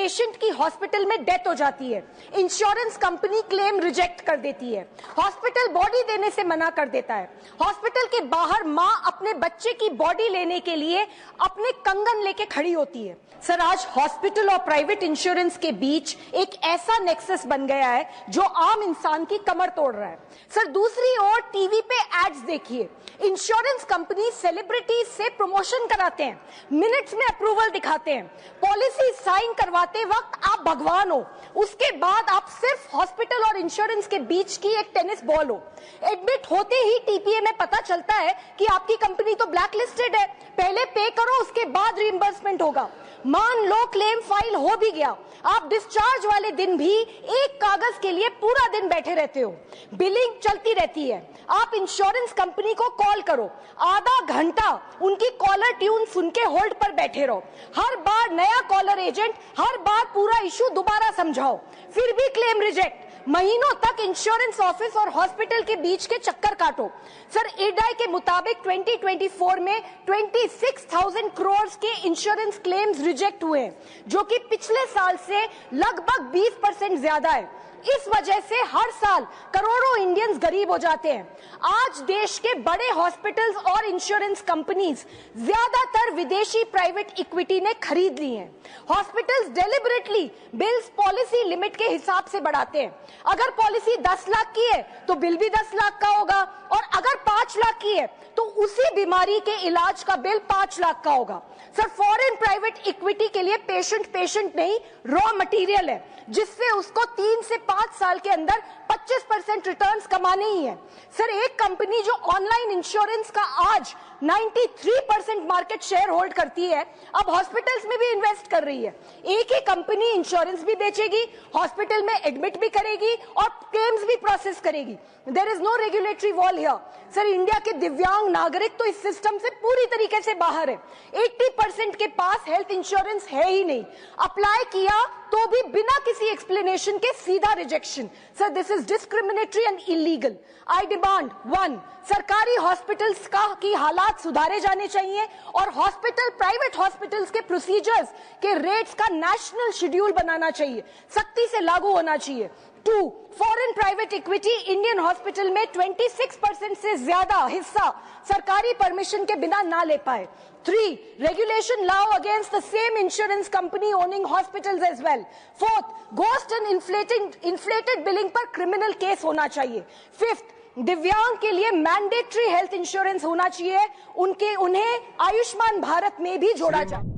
Patient की hospital में death हो जाती है, इंश्योरेंस कंपनी क्लेम रिजेक्ट कर देती है, हॉस्पिटल बॉडी देने से मना कर देता है, हॉस्पिटल के बाहर मां अपने बच्चे की बॉडी लेने के लिए अपने कंगन लेके खड़ी होती है। सर, आज हॉस्पिटल और प्राइवेट इंश्योरेंस के बीच एक ऐसा नेक्सस बन गया है जो आम इंसान की कमर तोड़ रहा है। सर, दूसरी ओर टीवी पे एड्स देखिए, इंश्योरेंस कंपनी सेलिब्रिटीज से प्रमोशन कराते हैं, मिनट्स में अप्रूवल दिखाते हैं, पॉलिसी साइन करवाते वक्त आप भगवान हो, उसके बाद आप सिर्फ हॉस्पिटल और इंश्योरेंस के बीच की एक टेनिस बॉल हो। एडमिट होते ही टीपीए में पता चलता है कि आपकी कंपनी तो ब्लैक लिस्टेड है, पहले पे करो उसके बाद रिइंबर्समेंट होगा। मान लो क्लेम फाइल हो भी गया, आप डिस्चार्ज वाले दिन भी एक कागज के लिए पूरा दिन बैठे रहते हो, बिलिंग चलती रहती है। आप इंश्योरेंस कंपनी को कॉल करो, आधा घंटा उनकी कॉलर ट्यून सुन के होल्ड पर बैठे रहो, हर बार नया कॉलर एजेंट, हर बार पूरा इशू दोबारा समझाओ, फिर भी क्लेम रिजेक्ट। महीनों तक इंश्योरेंस ऑफिस और हॉस्पिटल के बीच के चक्कर काटो। सर, इरडाई के मुताबिक 2024 में 26,000 करोड़ के इंश्योरेंस क्लेम्स रिजेक्ट हुए, जो कि पिछले साल से लगभग 20% ज्यादा है। इस वजह से हर साल करोड़ों इंडियंस गरीब हो जाते हैं। आज देश के बड़े हॉस्पिटल्स और इंश्योरेंस कंपनीज ज्यादातर विदेशी प्राइवेट इक्विटी ने खरीद ली हैं। Hospitals deliberately bills policy limit के हिसाब से बढ़ाते हैं। अगर पॉलिसी 10 लाख की है तो बिल भी 10 लाख का होगा, और अगर 5 लाख की है तो उसी बीमारी के इलाज का बिल 5 लाख का होगा। सर, फॉरेन प्राइवेट इक्विटी के लिए पेशेंट नहीं, रॉ मटेरियल है, जिससे उसको 3 से 5 साल के अंदर 25% रिटर्न्स कमाने ही है। सर, एक कंपनी जो ऑनलाइन इंश्योरेंस का आज 93% मार्केट शेयर होल्ड करती है, अब हॉस्पिटल्स में भी इन्वेस्ट कर रही है। एक ही कंपनी इंश्योरेंस भी बेचेगी, हॉस्पिटल में एडमिट भी करेगी और क्लेम्स भी प्रोसेस करेगी। There is no regulatory wall here. Sir, India के दिव्यांग नागरिक तो इस सिस्टम से पूरी तरीके से बाहर है। 80% के पास हेल्थ इंश्योरेंस है ही नहीं, अप्लाई किया तो भी बिना किसी एक्सप्लेनेशन के सीधा rejection. Sir, this is discriminatory and illegal. I demand 1, सरकारी हॉस्पिटल्स की हालात सुधारे जाने चाहिए और हॉस्पिटल, प्राइवेट हॉस्पिटल्स के प्रोसीजर्स के रेट्स का नेशनल शेड्यूल बनाना चाहिए, सख्ती से लागू होना चाहिए। 2, foreign private equity Indian hospital में 26% से ज्यादा हिस्सा सरकारी परमिशन के बिना ना ले पाए। 3, रेगुलेशन लाओ against the same insurance company owning hospitals as well. 4th, ghost and inflated billing पर क्रिमिनल केस होना चाहिए। 5th, दिव्यांग के लिए मैंडेटरी हेल्थ इंश्योरेंस होना चाहिए, उन्हें आयुष्मान भारत में भी जोड़ा जाए।